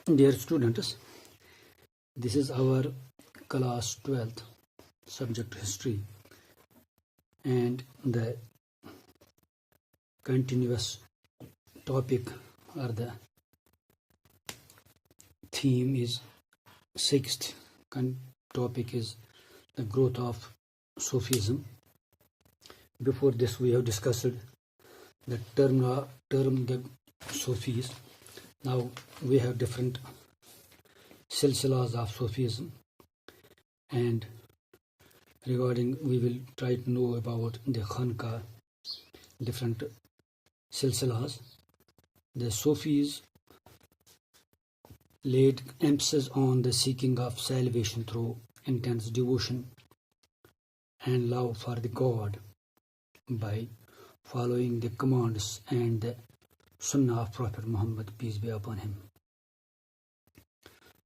Dear students, this is our class 12th subject history, and the continuous topic or the theme is sixth topic is the growth of Sufism. Before this we have discussed the term the Sufis. Now we have different silsilas of Sufism, and regarding we will try to know about the Khanqa, different silsilas. The Sufis laid emphasis on the seeking of salvation through intense devotion and love for the God by following the commands and the Sunnah of Prophet Muhammad, peace be upon him.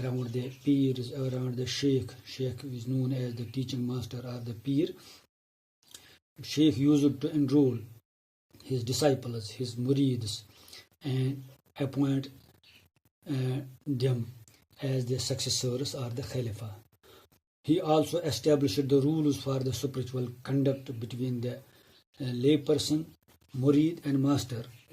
around the peers, around the sheikh. Sheikh is known as the teaching master or the peer. Sheikh used to enroll his disciples, his murids, and appoint them as the successors or the khalifa. He also established the rules for the spiritual conduct between the layperson, murid and master.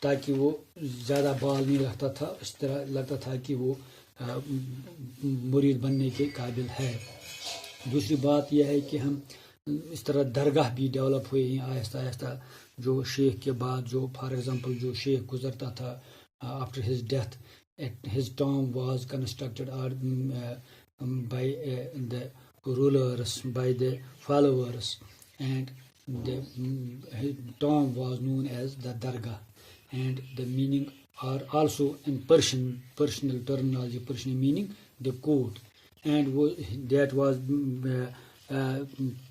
تاکہ وہ زیادہ بال نہیں رکھتا تھا، اس طرح لگتا تھا کہ وہ مرید بننے کے قابل ہے۔ دوسری بات یہ ہے کہ ہم اس طرح درگاہ بھی ڈیولپ ہوئے ہیں آہستہ آہستہ، جو شیخ کے بعد جو فار ایگزامپل جو شیخ گزرتا تھا after his death his tomb was constructed by the rulers, by the followers, and the his tomb was known as the Dargah, and the meaning are also in Persian terminology, Persian meaning the court, and that was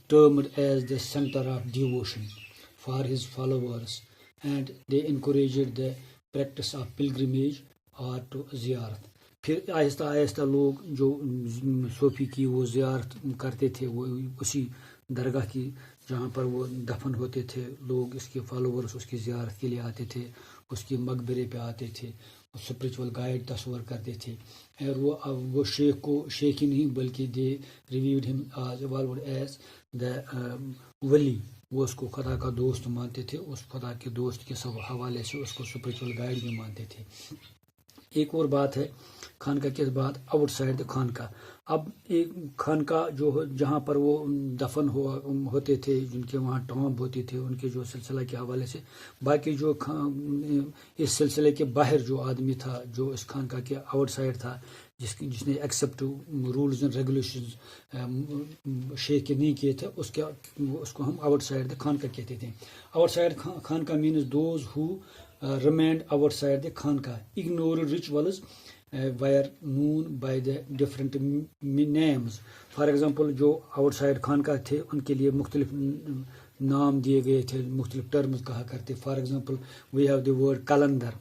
termed as the center of devotion for his followers, and they encouraged the practice of pilgrimage اور تو زیارت۔ پھر آہستہ آہستہ لوگ جو صوفی کی وہ زیارت کرتے تھے، وہ اسی درگاہ کی جہاں پر وہ دفن ہوتے تھے، لوگ اس کے فالوورس اس کی زیارت کے لیے آتے تھے، اس کے مقبرے پہ آتے تھے، اسپریچول گائیڈ تصور کرتے تھے، اور وہ شیخ ہی نہیں بلکہ دے ریویوڈ ہم ایز دا ولی، وہ اس کو خدا کا دوست مانتے تھے، اس خدا کے دوست کے سب حوالے سے اس کو اسپریچول گائیڈ بھی مانتے تھے۔ ایک اور بات ہے خانقاہ کے بعد آؤٹ سائڈ دا خانقاہ۔ اب ایک خانقاہ جو جہاں پر وہ دفن ہوتے تھے، جن کے وہاں ٹامب ہوتی تھے، ان کے جو سلسلہ کے حوالے سے، باقی جو اس سلسلے کے باہر جو آدمی تھا، جو اس خانقاہ کے آؤٹ سائڈ تھا، جس نے ایکسیپٹ رولز اینڈ ریگولیشنز شیخ کے نہیں کیے تھے، اس کو ہم آؤٹ سائڈ دا خانقاہ کہتے تھے۔ آؤٹ سائڈ خانقاہ means those who remained outside the Khanqah, ignored rituals were known by the different names. For example, جو آؤٹ سائڈ خانقاہ تھے ان کے لیے مختلف نام دیے گئے تھے، مختلف ٹرمز کہا کرتے۔ For example we have the word کلندر،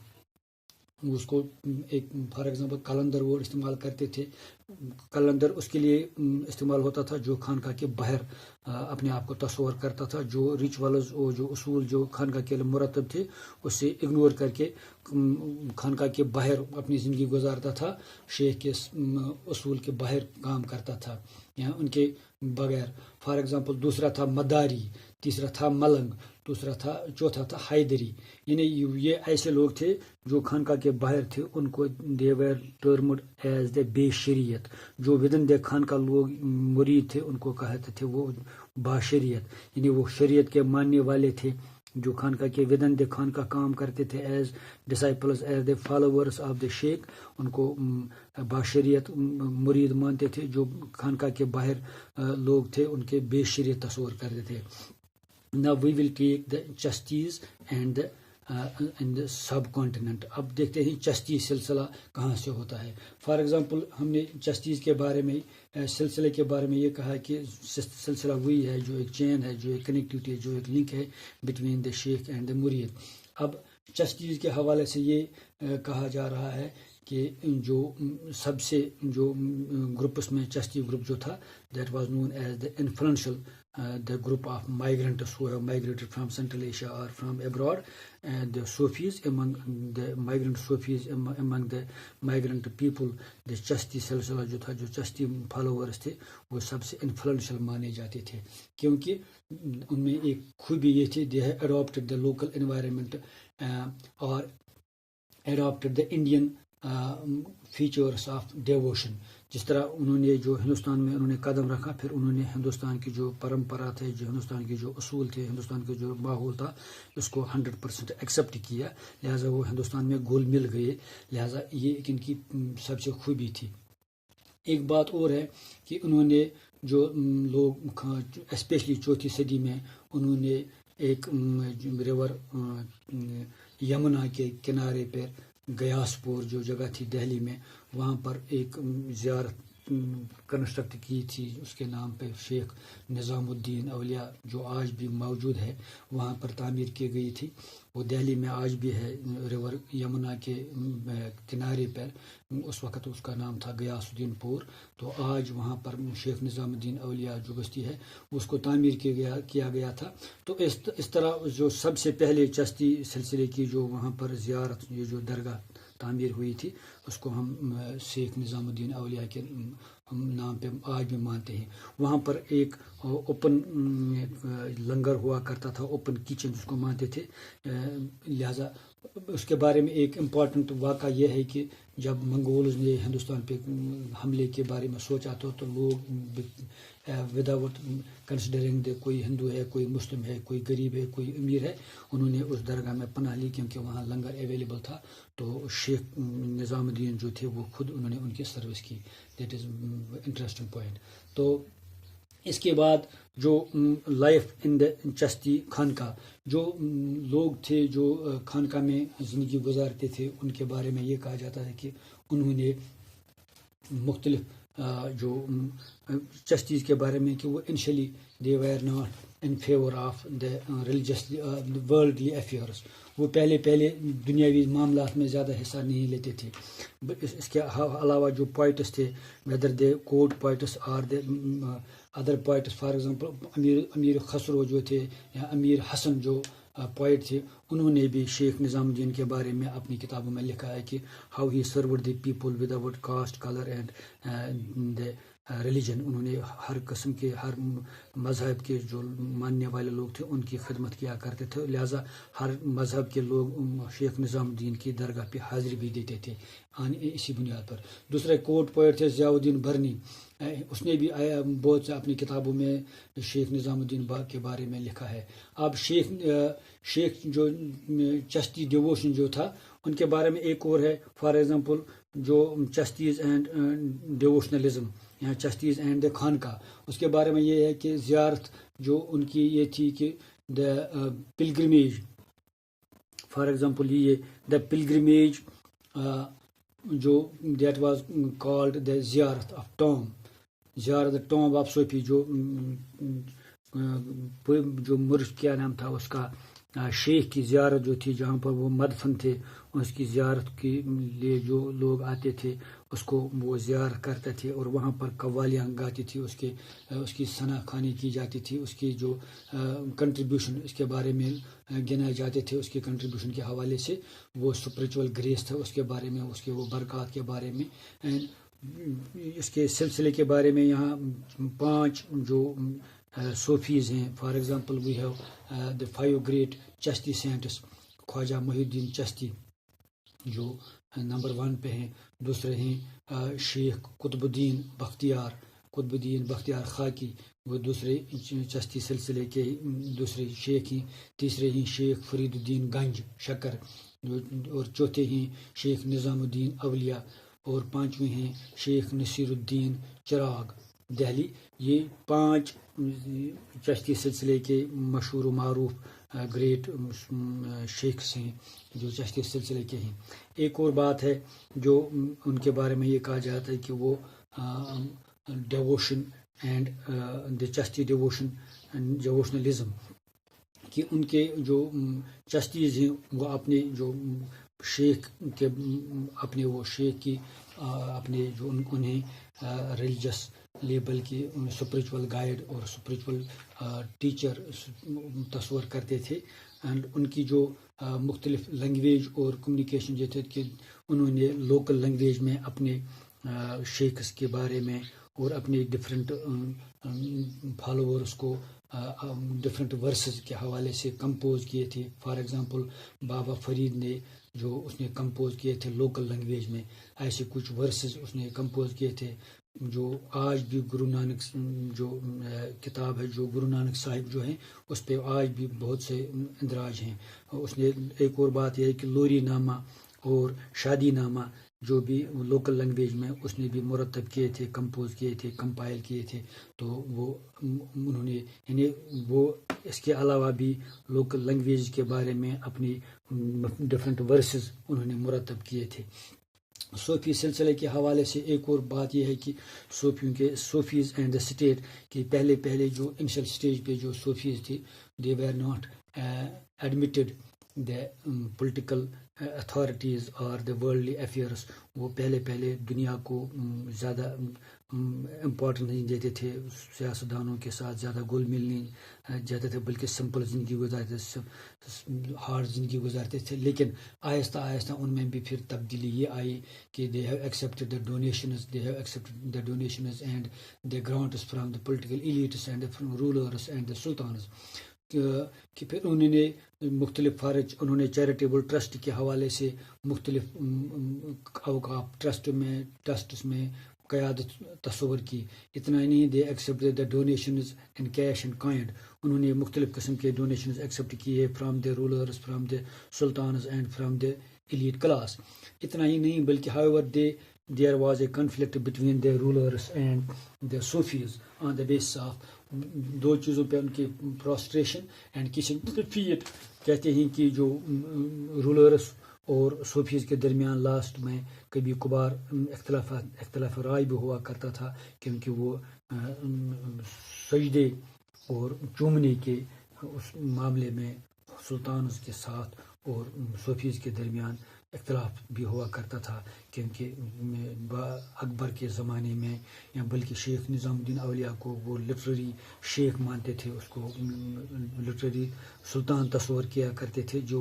اس کو ایک فار ایگزامپل کلندر ورڈ استعمال کرتے تھے۔ کلندر اس کے لیے استعمال ہوتا تھا جو خانقاہ کے باہر اپنے آپ کو تصور کرتا تھا، جو ریچولز اور جو اصول جو خانقاہ کے لیے مرتب تھے اس سے اگنور کر کے خانقاہ کے باہر اپنی زندگی گزارتا تھا، شیخ کے اصول کے باہر کام کرتا تھا یا ان کے بغیر۔ فار ایگزامپل دوسرا تھا مداری، تیسرا تھا ملنگ، چوتھا تھا حیدری، یعنی یہ ایسے لوگ تھے جو خانقاہ کے باہر تھے، ان کو دے ویر ٹرمڈ ایز دا بے شریعت۔ جو ودن دے خانقاہ لوگ مرید تھے ان کو کہتے تھے وہ باشریعت، یعنی وہ شریعت کے ماننے والے تھے، جو خانقاہ کے ودن دے خانقاہ کام کرتے تھے as disciples, as the followers of the شیخ، ان کو باشریعت مرید مانتے تھے۔ جو خانقاہ کے باہر لوگ تھے ان کے بے شریعت تصور کرتے تھے۔ Now we will take the چشتیز and the sub continent. اب دیکھتے ہیں چشتی سلسلہ کہاں سے ہوتا ہے۔ فار ایگزامپل ہم نے چشتیز کے بارے میں سلسلے کے بارے میں یہ کہا کہ سلسلہ وہی ہے جو ایک چین ہے، جو ایک کنیکٹیوٹی ہے، جو ایک لنک ہے between the Sheikh and the مرید۔ اب چشتیز کے حوالے سے یہ کہا جا رہا ہے کہ جو سب سے جو گروپس میں چشتی گروپ جو تھا، that was known as the influential the group of migrants who have migrated from Central Asia or from abroad, and the Sufis among the migrant Sufis among the migrant people, the Chasti سلسلہ جو تھا، جو Chishti followers تھے وہ سب سے influential مانے جاتے تھے، کیونکہ ان میں ایک خوبی یہ تھی they have adopted the local environment or adopted the Indian features of devotion۔ جس طرح انہوں نے جو ہندوستان میں انہوں نے قدم رکھا، پھر انہوں نے ہندوستان کی جو پرمپرا تھے، جو ہندوستان کے جو اصول تھے، ہندوستان کے جو ماحول تھا، اس کو 100% ایکسیپٹ کیا، لہٰذا وہ ہندوستان میں گھل مل گئے، لہٰذا یہ ان کی سب سے خوبی تھی۔ ایک بات اور ہے کہ انہوں نے جو لوگ اسپیشلی 4ویں صدی میں انہوں نے ایک ریور یمنا کے کنارے پر گیاس پور جو جگہ تھی دہلی میں، وہاں پر ایک زیارت کنسٹرکٹ کی تھی اس کے نام پہ، شیخ نظام الدین اولیاء، جو آج بھی موجود ہے، وہاں پر تعمیر کی گئی تھی۔ وہ دہلی میں آج بھی ہے، ریور یمنا کے کنارے پر، اس وقت اس کا نام تھا گیاس الدین پور۔ تو آج وہاں پر شیخ نظام الدین اولیاء جو بستی ہے اس کو تعمیر کیا گیا تھا۔ تو اس طرح جو سب سے پہلے چشتی سلسلے کی جو وہاں پر زیارت، یہ جو درگاہ تعمیر ہوئی تھی، اس کو ہم شیخ نظام الدین اولیاء کے نام پہ آج بھی مانتے ہیں۔ وہاں پر ایک اوپن لنگر ہوا کرتا تھا، اوپن کچن جس کو مانتے تھے، لہذا اس کے بارے میں ایک امپورٹنٹ واقعہ یہ ہے کہ جب منگولز نے ہندوستان پہ حملے کے بارے میں سوچا تو لوگ وداؤٹ کنسیڈرنگ دے کوئی ہندو ہے، کوئی مسلم ہے، کوئی غریب ہے، کوئی امیر ہے، انہوں نے اس درگاہ میں پناہ لی کیونکہ وہاں لنگر اویلیبل تھا. تو شیخ نظام الدین جو تھے وہ خود انہوں نے ان کی سروس کی. That is interesting point. تو اس کے بعد جو لائف ان دا چشتی خانقاہ، جو لوگ تھے جو خانقاہ میں زندگی گزارتے تھے، ان کے بارے میں یہ کہا جاتا ہے کہ انہوں نے مختلف جو چشتیز کے بارے میں کہ وہ initially they were not in favour of the religiously worldly affairs. وہ پہلے دنیاوی معاملات میں زیادہ حصہ نہیں لیتے تھے. اس کے علاوہ جو پوائٹس تھے، whether they quote points are they other points, for example Amir Khusro جو تھے یا امیر حسن جو پوائٹ تھے، انہوں نے بھی شیخ نظام الدین کے بارے میں اپنی کتابوں میں لکھا ہے کہ how he served the people without caste, colour and the religion. انہوں نے ہر قسم کے، ہر مذہب کے جو ماننے والے لوگ تھے ان کی خدمت کیا کرتے تھے. لہٰذا ہر مذہب کے لوگ شیخ نظام الدین کی درگاہ پہ حاضری بھی دیتے تھے اسی بنیاد پر. دوسرے کوٹ پوئٹ تھے ضیاء الدین برنی. اس نے بھی بہت سے اپنی کتابوں میں شیخ نظام الدین کے بارے میں لکھا ہے. اب شیخ جو چشتی ڈیووشن جو تھا ان کے بارے میں ایک اور ہے. فار ایگزامپل جو چشتیز اینڈ ڈیووشنلزم یا چشتیز اینڈ دا خانقاہ، اس کے بارے میں یہ ہے کہ زیارت جو ان کی یہ تھی کہ دا پلگرمیج، فار ایگزامپل یہ دا پلگرمیج جو دیٹ واز کالڈ دا زیارت آف ٹام، زیارت ٹام آف صوفی، جو مرش کیا نام تھا اس کا، شیخ کی زیارت جو تھی جہاں پر وہ مدفن تھے، اس کی زیارت کے لیے جو لوگ آتے تھے اس کو وہ زیارت کرتے تھے اور وہاں پر قوالیاں گاتی تھی، اس کی ثنا خوانی کی جاتی تھی، اس کی جو کنٹریبیوشن اس کے بارے میں گنائے جاتے تھے، اس کی کنٹریبیوشن کے حوالے سے وہ اسپریچول گریس تھا اس کے بارے میں، اس کے وہ برکات کے بارے میں. اس کے سلسلے کے بارے میں یہاں 5 جو صوفیز ہیں. For example we have the 5 great Chishti saints. Khwaja Mohiuddin Chishti جو نمبر 1 پہ ہیں. دوسرے ہیں شیخ قطب الدین بختیار خاکی، وہ دوسرے چشتی سلسلے کے دوسرے شیخ ہیں. تیسرے ہیں شیخ فرید الدین گنج شکر، اور چوتھے ہیں شیخ نظام الدین اولیاء، اور 5ویں ہیں شیخ نصیر الدین چراغ دہلی. یہ 5 چشتی سلسلے کے مشہور و معروف گریٹ شیخس ہیں جو چشتی سلسلے کے ہیں. ایک اور بات ہے جو ان کے بارے میں یہ کہا جاتا ہے کہ وہ ڈیووشن اینڈ دا چشتی ڈیووشنلزم، کہ ان کے جو چشتیز ہیں وہ اپنے جو شیخ کے اپنے وہ شیخ کی اپنے جو انہیں ریلیجس لیبل کی اسپریچول گائیڈ اور اسپریچول ٹیچر تصور کرتے تھے. اینڈ ان کی جو مختلف لینگویج اور کمیونیکیشن جو تھے کہ انہوں نے لوکل لینگویج میں اپنے شیخس کے بارے میں اور اپنے ڈفرینٹ فالوورس کو ڈفرینٹ ورسز کے حوالے سے کمپوز کیے تھے. فار ایگزامپل بابا فرید نے جو اس نے کمپوز کیے تھے لوکل لینگویج میں، ایسے کچھ ورسز اس نے کمپوز کیے تھے جو آج بھی گرو نانک جو کتاب ہے جو گرو نانک صاحب جو ہیں اس پہ آج بھی بہت سے اندراج ہیں. اس نے ایک اور بات یہ ہے کہ لوری نامہ اور شادی نامہ جو بھی لوکل لینگویج میں اس نے بھی مرتب کیے تھے، کمپوز کیے تھے، کمپائل کیے تھے. تو وہ انہوں نے یعنی وہ اس کے علاوہ بھی لوکل لینگویج کے بارے میں اپنی ڈفرینٹ ورسز انہوں نے مرتب کیے تھے. صوفی سلسلے کے حوالے سے ایک اور بات یہ ہے کہ صوفیز اینڈ دا اسٹیٹ کہ پہلے جو انیشل سٹیج پہ جو صوفیز تھی they were not admitted the political authorities اور دا ورلڈلی افیئرس. وہ پہلے دنیا کو زیادہ امپورٹنس نہیں دیتے تھے، سیاستدانوں کے ساتھ زیادہ گل مل نہیں جاتے تھے، بلکہ سمپل زندگی گزارتے تھے، ہارڈ زندگی گزارتے تھے. لیکن آہستہ ان میں بھی پھر تبدیلی یہ آئی کہ they have accepted the donations and the grants from the political elites and from rulers and the sultans. کہ پھر انہوں نے مختلف فارج انہوں نے چیریٹیبل ٹرسٹ کے حوالے سے مختلف اوقاف ٹرسٹس میں قیادت تصور کی. اتنا ہی نہیں, they accept the donations in cash and kind. انہوں نے مختلف قسم کے ڈونیشنز ایکسیپٹ کیے from the rulers, from the sultans and from the elite class. اتنا ہی نہیں بلکہ however there was a conflict between the rulers and the Sufis on the basis of دو چیزوں پہ ان کی پروسٹریشن اینڈ کچن فیٹ. کہتے ہیں کہ جو رولرس اور صوفیز کے درمیان لاسٹ میں کبھی کبھار اختلاف رائے بھی ہوا کرتا تھا, کیونکہ وہ سجدے اور چومنے کے اس معاملے میں سلطانز کے ساتھ اور صوفیز کے درمیان اختلاف بھی ہوا کرتا تھا, کیونکہ اکبر کے زمانے میں یا بلکہ شیخ نظام الدین اولیاء کو وہ لٹریری شیخ مانتے تھے, اس کو لٹریری سلطان تصور کیا کرتے تھے جو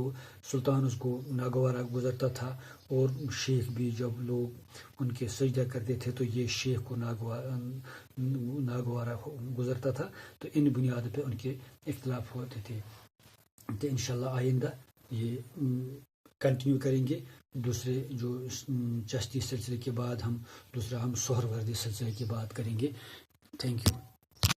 سلطان اس کو ناگوارہ گزرتا تھا, اور شیخ بھی جب لوگ ان کے سجدہ کرتے تھے تو یہ شیخ کو ناگوارہ گزرتا تھا. تو ان بنیاد پہ ان کے اختلاف ہوتے تھے. تو انشاءاللہ آئندہ یہ کنٹینیو کریں گے. دوسرے جو چشتی سلسلے کے بعد ہم سہروردی سلسلے کی بات کریں گے. Thank you.